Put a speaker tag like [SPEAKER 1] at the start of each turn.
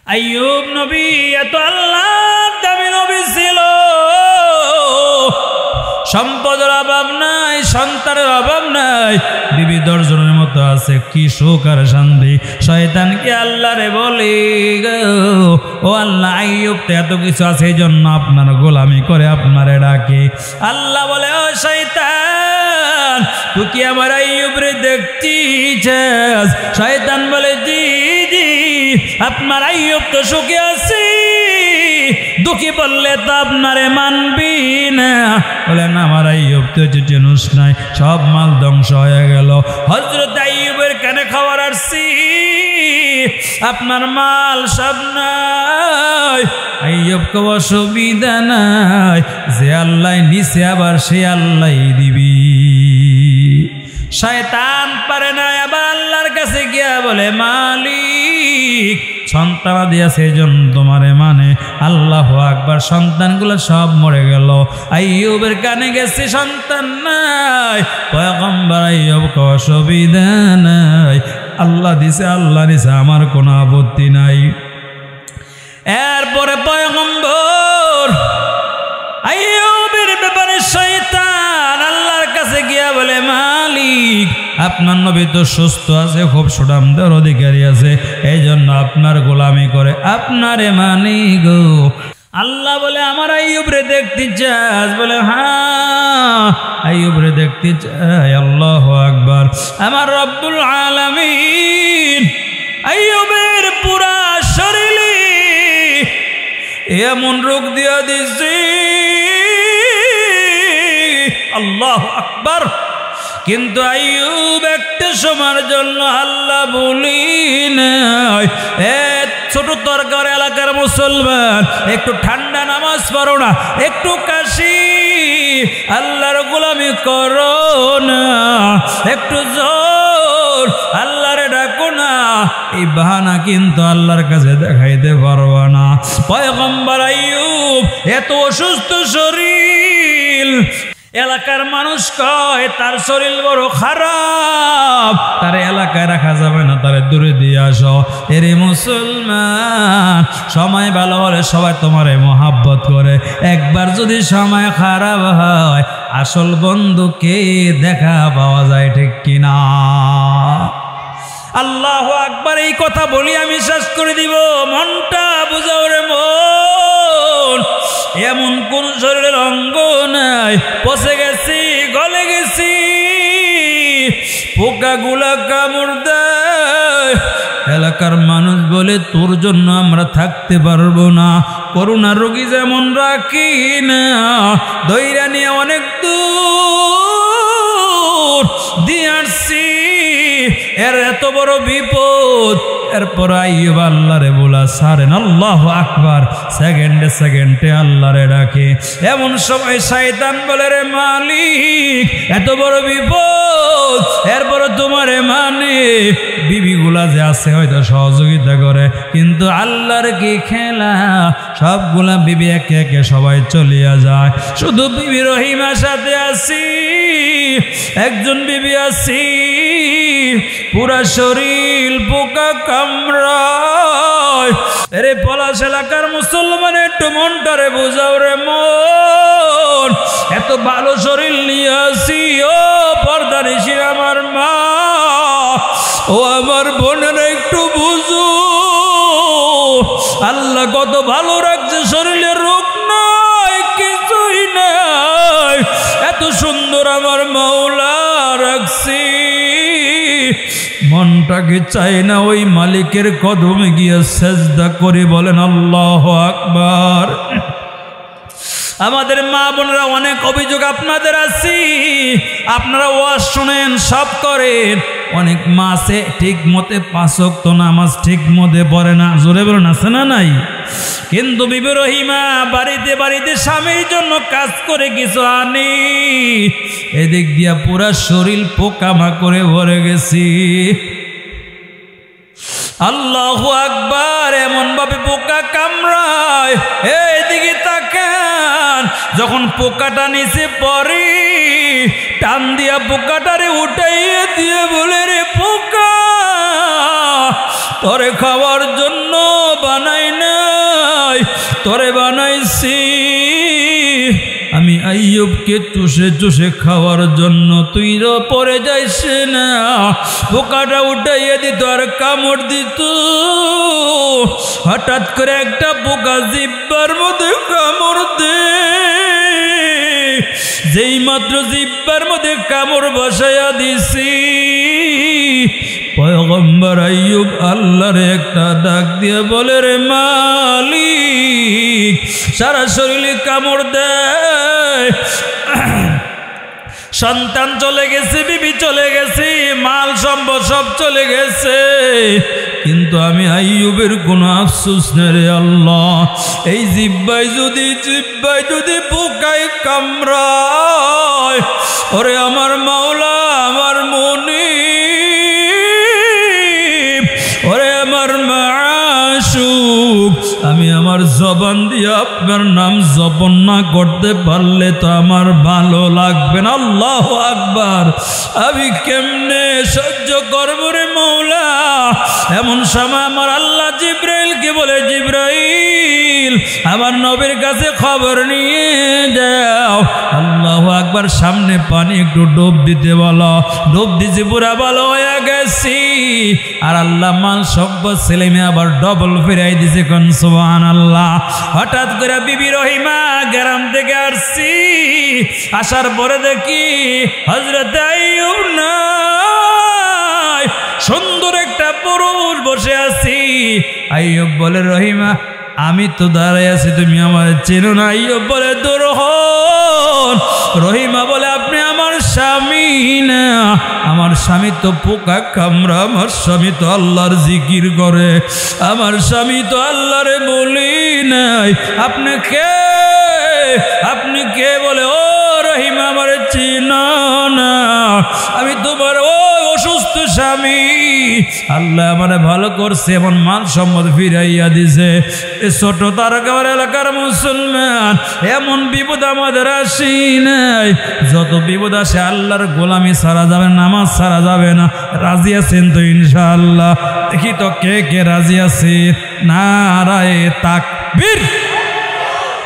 [SPEAKER 1] আইয়ুব নবী এত আল্লাহর দামি নবী ছিল, সম্পদের অভাব নাই, সন্তানের অভাব নাই, বিবি 10 জনের মতো আছে, কি সুখ আর শান্তি। শয়তানকে আল্লাহরে বলে, ও আল্লাহ, আইয়ুব তো এত কিছু আছে, এই জন্য আপনার গোলামি করে আপনারে ডাকে। আল্লাহ বলে, ও শয়তান, তুই কি আমার আইয়ুবরে দেখছিস? শয়তান বলে, জি জি, আপনার আইয়ুব তো সুখে আছে, দুঃখী বললে তো আপনারে মানবি না। বলেন, আমার আইয়ুব তো জিনিস নাই, সব মাল ধ্বংস হয়ে গেল। হযরত আইয়ুবের কানে খবর আসছি, আপনার মাল সব নাই। আইয়ুব কো অসুবিধা নাই, যে আল্লাহ নিছে আবার সে আল্লাহ দিবি। শয়তান পারে না, আবার আল্লাহর কাছে গিয়া বলে, মালিক সন্তান দিয়েছে এই জন্য তোমারে মানে। আল্লাহু আকবার, সন্তানগুলো সব মরে গেল। আইয়ুবের কানে গেছে, সন্তান নাই। পয়গম্বর আইয়ুব কো অসুবিধা নাই, আল্লাহ দিছে আল্লাহ দিছে, আমার কোনো আপত্তি নাই। এরপরে পয়গম্বর আইয়ুবের ব্যাপারে শয়তান আল্লাহর কাছে গিয়া বলে, মালিক আপনার নবী তো সুস্থ আছে, খুব সুনামদার অধিকারী আছে, এই জন্য আপনার গোলামি করে আপনারে মানি গো। আল্লাহ বলে, আমার আইয়ুবরে দেখতে চাস? বলে, হ্যাঁ, আইয়ুবরে দেখতে চাই। আল্লাহু আকবার। আমার রব্বুল আলামিন আইয়ুবের পুরা শরীরে এমন রোগ দিয়া দিছে, আল্লাহু আকবার। কিন্তু আইয়ুব একটা সময়ের জন্য আল্লাহ বলি নাই, ছোট তরকার এলাকার মুসলমান, একটু ঠান্ডা নামাজ পড়ো না, একটু কাশি আল্লাহর গোলামি করো না, একটু জোর আল্লাহরে ডাকো না, এই বাহানা কিন্তু আল্লাহর কাছে দেখাইতে পারবা না। পয়গম্বর আইয়ুব এত অসুস্থ শরীর, এলাকার মানুষ কয় তার শরীর বড় খারাপ, তার এলাকায় রাখা যাবে না, তারে দূরে দিয়ে আসো। এরে মুসলমান, সময় ভালো হলে সবাই তোমারে মহাব্বত করে, একবার যদি সময় খারাপ হয় আসল বন্ধুকে দেখা পাওয়া যায়, ঠিক কিনা? আল্লাহু আকবার। এই কথা বলি আমি শেষ করে দিব, মনটা বুঝাও রে মন। এমন কোন শরীরের অঙ্গ নাই, পচে গেছি, গলে গেছি, পোকাগুলা কামড় দেয়, এলাকার মানুষ বলে তোর জন্য আমরা থাকতে পারবো না। করোনা রোগী যেমন রাখি না, দইরা নিয়ে অনেক দূর দিয়ে আসছি, এর এত বড় বিপদ। এরপর আইয়ুব আল্লাহরে বলা সারেন। আল্লাহু আকবার। সেকেন্ডে সেকেন্ডে আল্লাহরে ডাকে। এমন সময় শয়তান বলে, রে মালিক এত বড় বিপদ, এরপর তোমারে মানে বিবিগুলা যে আছে হয়তো সহযোগিতা করে, কিন্তু আল্লাহর কি খেলা, সবগুলা বিবি একে একে সবাই চলিয়া যায়, শুধু বিবি রহিমার সাথে আছি। একজন বিবি আছি, পুরা শরীর পোকা কামড়ায়। রে পলাশ এলাকার মুসলমান, একটু মনটারে বুঝাও রে মন। এত ভালো শরীর নিয়ে আসি, ও পর্দানিশি আমার মা, ও আমার বোনেরা একটু বুঝো, আল্লাহ কত ভালো রাখছে, শরীরে রোগ নাই, কিছুই নাই, এত সুন্দর আমার মাওলা রাখছি। মনটাকে চাই না ওই মালিকের কদমে গিয়ে সেজদা করে বলেন আল্লাহু আকবার। আমাদের মা বোনেরা অনেক অভিযোগ আপনাদের আছে, আপনারা ওয়াজ শুনেন, সব করেন, অনেক মা আছে ঠিক মতে 5 ওয়াক্ত নামাজ ঠিক মতে পড়ে না, জোরে বলেন আছে না নাই? কিন্তু বিবি রহিমা বাড়িতে বাড়িতে স্বামীর জন্য কাজ করে কিছু আনি, এদিক দিয়া পুরা শরীর পোকামাকড়ে ভরে গেছি। আল্লাহু আকবার। এমন ভাবে পোকা কামড়ায়, এইদিকে তাকান, যখন পোকাটা নিচে পড়ে টান দিয়া পোকাটারে উঠাইয়ে দিয়ে বলে, রে পোকা তোরে খাওয়ার জন্য বানাই নাই, তোরে বানাইছি আমি আইয়ুবকে চুষে চুষে খাওয়ার জন্য। তুই পরে যাইস না, পোকাটা উঠাইয়ে দিত আর কামড় দিত। হঠাৎ করে একটা পোকা জিব্বার মধ্যে কামড় দে, যেই মাত্র জিব্বার মধ্যে কামড় বসাইয়া দিছি, পয়গম্বর আইয়ুব আল্লাহর একটা ডাক দিয়ে বলে, রে মালিক, সারা শরীরে কামড় দেয়, সন্তান চলে গেছে, বিবি চলে গেছে, মাল সম্পদ সব চলে গেছে, কিন্তু আমি আইয়ুবের কোনো আফসোস নেই রে আল্লাহ। এই জিব্বায় যদি পোকায় কামড়ায়, ওরে আমার মাওলা, আমার মুনিব, ওরে আমার মাশুক, আমি আমার জবান দিয়ে আপনার নাম জপন না করতে পারলে তো আমার ভালো লাগবে না। আল্লাহু আকবার। আমি কেমনে সহ্য করব রে মৌলা? এমন সময় আমার আল্লাহ জিব্রাইলকে বলে, জিব্রাইল আমার নবীর কাছে খবর নিয়ে যাও। আল্লাহু আকবার। সামনে পানি একটু ডুব দিতে বলো, ডুব দিতে পুরা ভালো হয়ে গেছি। আর আল্লাহ মাল সম্পদ ছেলে মেয়ে আবার ডবল ফিরাই দিছে, কোন সুবহানাল্লাহ। হঠাৎ করে বিবি রহিমা গ্রাম থেকে আসছি, আসার পরে দেখি হযরত আইয়ুব নাই, সুন্দর একটা পুরুষ বসে আছি। আইয়ুব বলে, রহিমা আমি তো দাঁড়াই আছি, তুমি আমার চেনো না? আইয়ুব বলে, দূর হন। রহিমা বলে, আপনি আমার স্বামী না? আমার স্বামী তো পোকা কামড়া, আমার স্বামী তো আল্লাহর জিকির করে, আমার স্বামী তো আল্লাহরে বলি নাই। আপনি কে? আপনি কে? বলে, ও রহিমা আমার চিনো না? আমি তোমার ও অসুস্থ স্বামী। আল্লাহ আমার ভালো করছে, এমন মান সম্পদ ফিরাইয়া দিছে। ছোট তারকার এলাকার মুসলমান, এমন বিপদ আমাদের আসি নাই। যত বিপদ আসে আল্লাহর গোলামি ছাড়া যাবে, নামাজ ছাড়া যাবে না। রাজি আছেন তো ইনশাআল্লাহ? দেখি তো কে কে রাজি আছে? নারায়ে তাকবীর।